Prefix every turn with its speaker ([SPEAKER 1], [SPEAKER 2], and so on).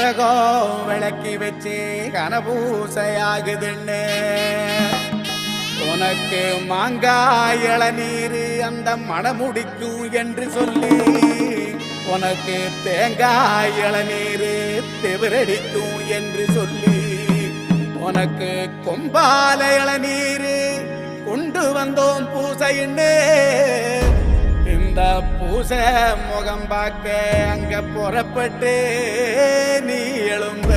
[SPEAKER 1] கரகம் விளக்கி வச்சு கனபூசையாகுதுன்னு உனக்கு மாங்காய் இளநீர் அந்த மணமுடிக்கும் என்று சொல்லி உனக்கு தேங்காய் இளநீர் தெவிரடிக்கும் என்று சொல்லி உனக்கு கொம்பால இளநீர் கொண்டு வந்தோம் பூசைன்னு இந்த பூசை முகம் பார்க்க அங்க புறப்பட்டு நீ எழும்ப